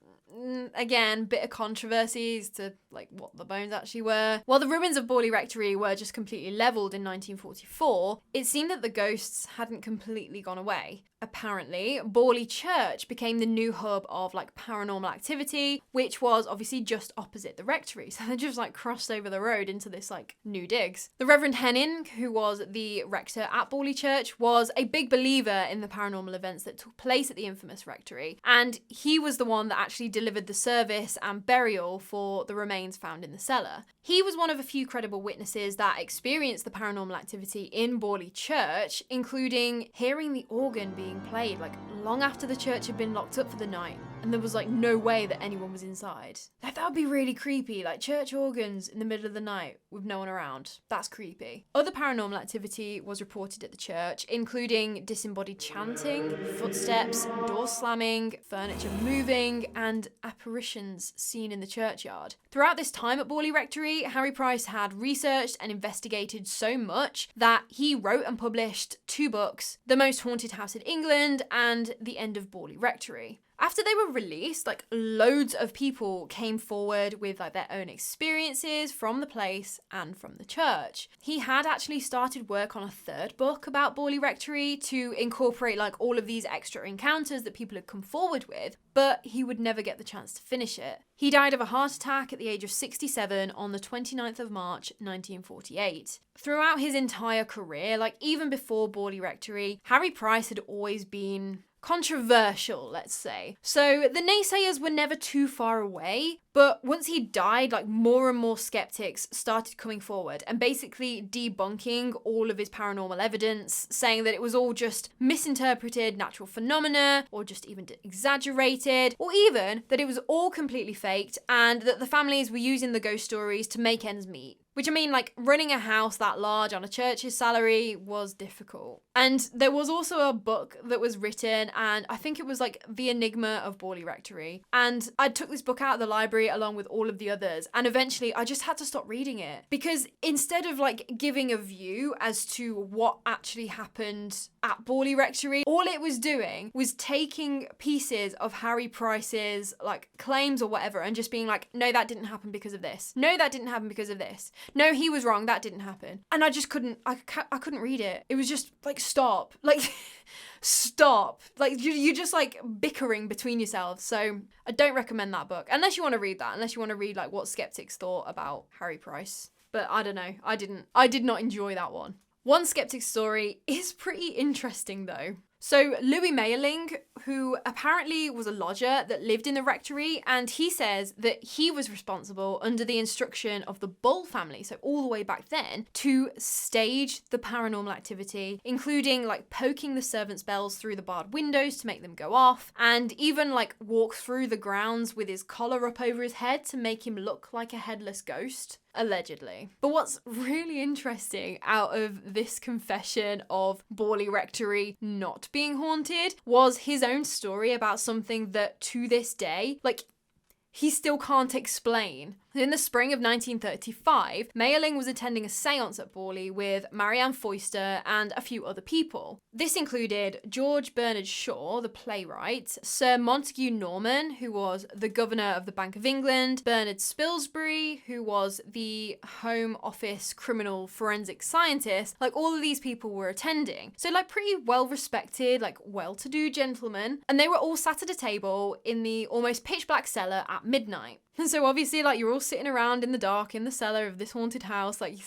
again, bit of controversy as to what the bones actually were. While the ruins of Borley Rectory were just completely levelled in 1944, it seemed that the ghosts hadn't completely gone away. Apparently, Borley Church became the new hub of paranormal activity, which was obviously just opposite the rectory. So they just crossed over the road into this new digs. The Reverend Henning, who was the rector at Borley Church, was a big believer in the paranormal events that took place at the infamous rectory, and he was the one that actually delivered the service and burial for the remains found in the cellar. He was one of a few credible witnesses that experienced the paranormal activity in Borley Church, including hearing the organ being played long after the church had been locked up for the night, and there was no way that anyone was inside. That would be really creepy, church organs in the middle of the night with no one around. That's creepy. Other paranormal activity was reported at the church, including disembodied chanting, footsteps, door slamming, furniture moving, and apparitions seen in the churchyard. Throughout this time at Borley Rectory, Harry Price had researched and investigated so much that he wrote and published 2 books, The Most Haunted House in England and The End of Borley Rectory. After they were released, loads of people came forward with their own experiences from the place and from the church. He had actually started work on a 3rd book about Borley Rectory to incorporate all of these extra encounters that people had come forward with, but he would never get the chance to finish it. He died of a heart attack at the age of 67 on the 29th of March, 1948. Throughout his entire career, even before Borley Rectory, Harry Price had always been controversial, let's say. So the naysayers were never too far away, but once he died, more and more skeptics started coming forward and basically debunking all of his paranormal evidence, saying that it was all just misinterpreted natural phenomena, or just even exaggerated, or even that it was all completely faked and that the families were using the ghost stories to make ends meet. Which, running a house that large on a church's salary was difficult. And there was also a book that was written, and I think it was The Enigma of Borley Rectory. And I took this book out of the library along with all of the others, and eventually I just had to stop reading it. Because instead of giving a view as to what actually happened at Borley Rectory, all it was doing was taking pieces of Harry Price's claims or whatever and just being no, that didn't happen because of this. No, that didn't happen because of this. No, he was wrong, that didn't happen. And I just couldn't read it. It was just stop. Stop. You're just bickering between yourselves. So I don't recommend that book. Unless you want to read that. Unless you want to read what skeptics thought about Harry Price. But I don't know. I did not enjoy that one. One skeptic's story is pretty interesting though. So Louis Mayerling, who apparently was a lodger that lived in the rectory, and he says that he was responsible under the instruction of the Bull family, so all the way back then, to stage the paranormal activity, including poking the servants' bells through the barred windows to make them go off, and even walk through the grounds with his collar up over his head to make him look like a headless ghost. Allegedly. But what's really interesting out of this confession of Borley Rectory not being haunted was his own story about something that to this day, like, he still can't explain. In the spring of 1935, Mayerling was attending a seance at Borley with Marianne Foyster and a few other people. This included George Bernard Shaw, the playwright, Sir Montague Norman, who was the governor of the Bank of England, Bernard Spilsbury, who was the Home Office criminal forensic scientist. Like, all of these people were attending. So, like, pretty well-respected, like, well-to-do gentlemen. And they were all sat at a table in the almost pitch-black cellar at midnight. And so obviously, like, you're all sitting around in the dark in the cellar of this haunted house, like,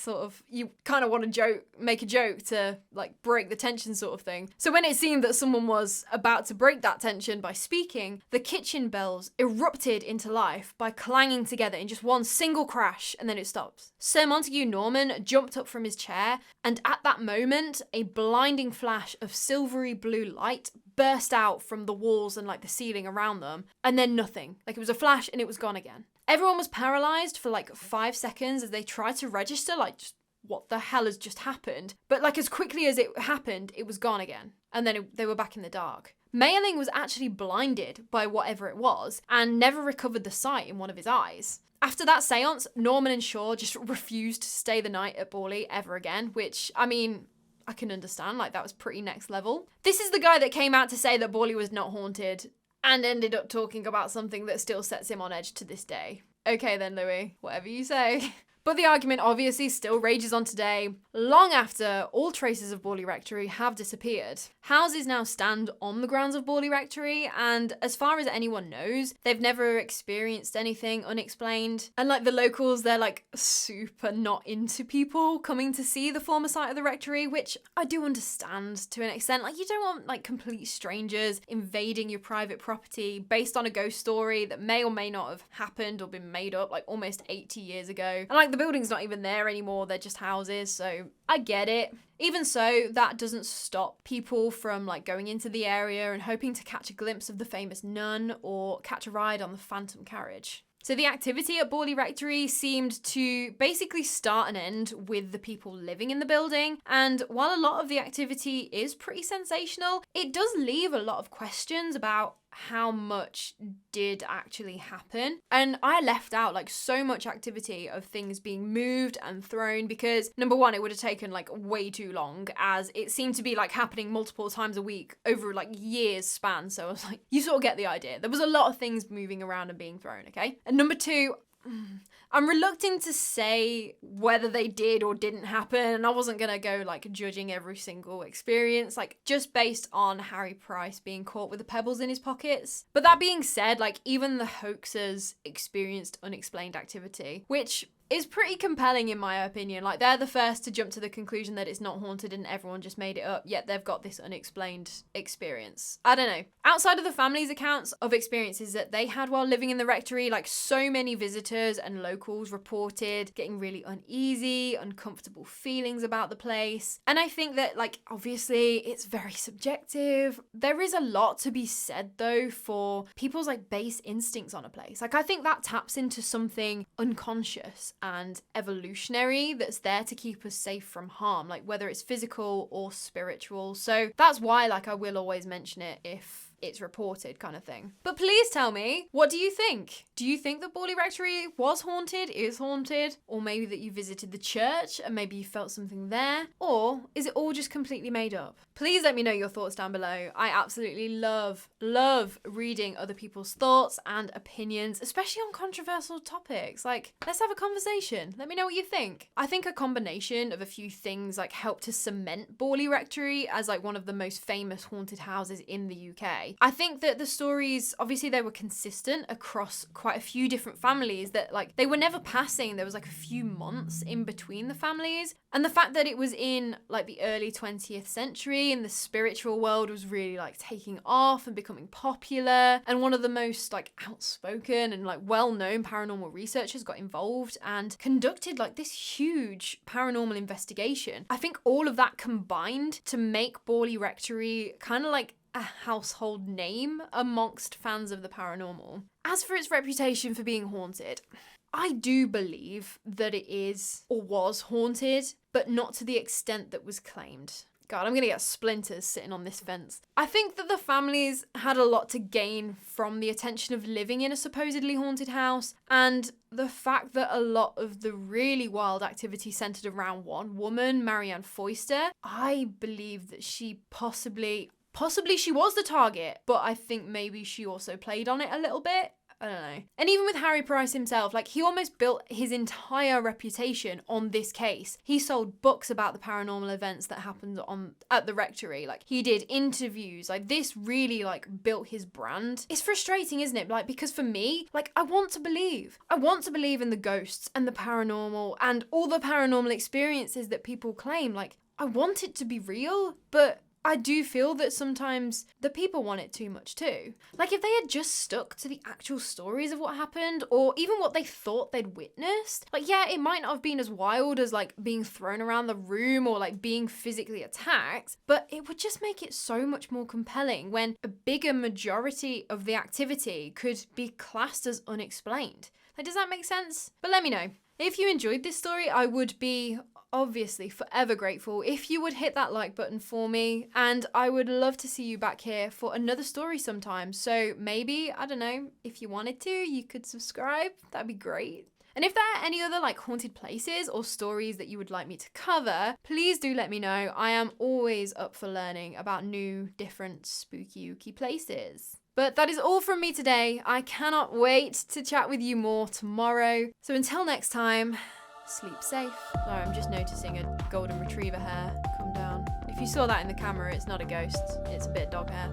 you kind of want to make a joke to, like, break the tension sort of thing. So when it seemed that someone was about to break that tension by speaking, the kitchen bells erupted into life by clanging together in just one single crash, and then it stops. Sir Montague Norman jumped up from his chair, and at that moment, a blinding flash of silvery blue light burst out from the walls and, like, the ceiling around them, and then nothing. Like, it was a flash and it was gone again. Everyone was paralyzed for like 5 seconds as they tried to register, like, just what the hell has just happened? But, like, as quickly as it happened, it was gone again. And then they were back in the dark. Mayerling was actually blinded by whatever it was and never recovered the sight in one of his eyes. After that seance, Norman and Shaw just refused to stay the night at Borley ever again, which, I mean, I can understand, like, that was pretty next level. This is the guy that came out to say that Borley was not haunted and ended up talking about something that still sets him on edge to this day. Okay then, Louis, whatever you say. But the argument obviously still rages on today, long after all traces of Borley Rectory have disappeared. Houses now stand on the grounds of Borley Rectory, and as far as anyone knows, they've never experienced anything unexplained. And, like, the locals, they're, like, super not into people coming to see the former site of the rectory, which I do understand to an extent. Like, you don't want, like, complete strangers invading your private property based on a ghost story that may or may not have happened or been made up, like, almost 80 years ago. And, like, the building's not even there anymore, they're just houses, so I get it. Even so, that doesn't stop people from, like, going into the area and hoping to catch a glimpse of the famous nun or catch a ride on the phantom carriage. So the activity at Borley Rectory seemed to basically start and end with the people living in the building, and while a lot of the activity is pretty sensational, it does leave a lot of questions about how much did actually happen. And I left out, like, so much activity of things being moved and thrown because, number one, it would have taken, like, way too long, as it seemed to be, like, happening multiple times a week over, like, years span. So I was like, you sort of get the idea. There was a lot of things moving around and being thrown, okay? And number two, I'm reluctant to say whether they did or didn't happen, and I wasn't gonna go, like, judging every single experience, like, just based on Harry Price being caught with the pebbles in his pockets. But that being said, like, even the hoaxers experienced unexplained activity, which is pretty compelling in my opinion. Like, they're the first to jump to the conclusion that it's not haunted and everyone just made it up, yet they've got this unexplained experience. I don't know. Outside of the family's accounts of experiences that they had while living in the rectory, like, so many visitors and locals reported getting really uneasy, uncomfortable feelings about the place. And I think that, like, obviously it's very subjective. There is a lot to be said though for people's, like, base instincts on a place. Like, I think that taps into something unconscious and evolutionary that's there to keep us safe from harm, like, whether it's physical or spiritual. So that's why, like, I will always mention it if it's reported, kind of thing. But please tell me, what do you think? Do you think that Borley Rectory was haunted, is haunted, or maybe that you visited the church and maybe you felt something there? Or is it all just completely made up? Please let me know your thoughts down below. I absolutely love reading other people's thoughts and opinions, especially on controversial topics. Like, let's have a conversation. Let me know what you think. I think a combination of a few things, like, helped to cement Borley Rectory as, like, one of the most famous haunted houses in the UK. I think that the stories, obviously they were consistent across quite a few different families, that, like, they were never passing. There was, like, a few months in between the families. And the fact that it was in, like, the early 20th century and the spiritual world was really, like, taking off and becoming popular. And one of the most, like, outspoken and, like, well-known paranormal researchers got involved and conducted, like, this huge paranormal investigation. I think all of that combined to make Borley Rectory kind of like a household name amongst fans of the paranormal. As for its reputation for being haunted, I do believe that it is or was haunted, but not to the extent that was claimed. God, I'm gonna get splinters sitting on this fence. I think that the families had a lot to gain from the attention of living in a supposedly haunted house, and the fact that a lot of the really wild activity centered around one woman, Marianne Foister. I believe that she possibly she was the target, but I think maybe she also played on it a little bit. I don't know. And even with Harry Price himself, like, he almost built his entire reputation on this case. He sold books about the paranormal events that happened at the rectory. Like, he did interviews. Like, this really, like, built his brand. It's frustrating, isn't it? Like, because for me, like, I want to believe. I want to believe in the ghosts and the paranormal and all the paranormal experiences that people claim. Like, I want it to be real, but I do feel that sometimes the people want it too much too. Like, if they had just stuck to the actual stories of what happened, or even what they thought they'd witnessed, like, yeah, it might not have been as wild as, like, being thrown around the room or, like, being physically attacked, but it would just make it so much more compelling when a bigger majority of the activity could be classed as unexplained. Like, does that make sense? But let me know. If you enjoyed this story, I would be obviously forever grateful if you would hit that like button for me, and I would love to see you back here for another story sometime. So maybe, I don't know, if you wanted to, you could subscribe. That'd be great. And if there are any other, like, haunted places or stories that you would like me to cover, please do let me know. I am always up for learning about new, different, spooky, ooky places. But that is all from me today. I cannot wait to chat with you more tomorrow. So until next time, sleep safe. Sorry, I'm just noticing a golden retriever hair come down. If you saw that in the camera, it's not a ghost. It's a bit of dog hair.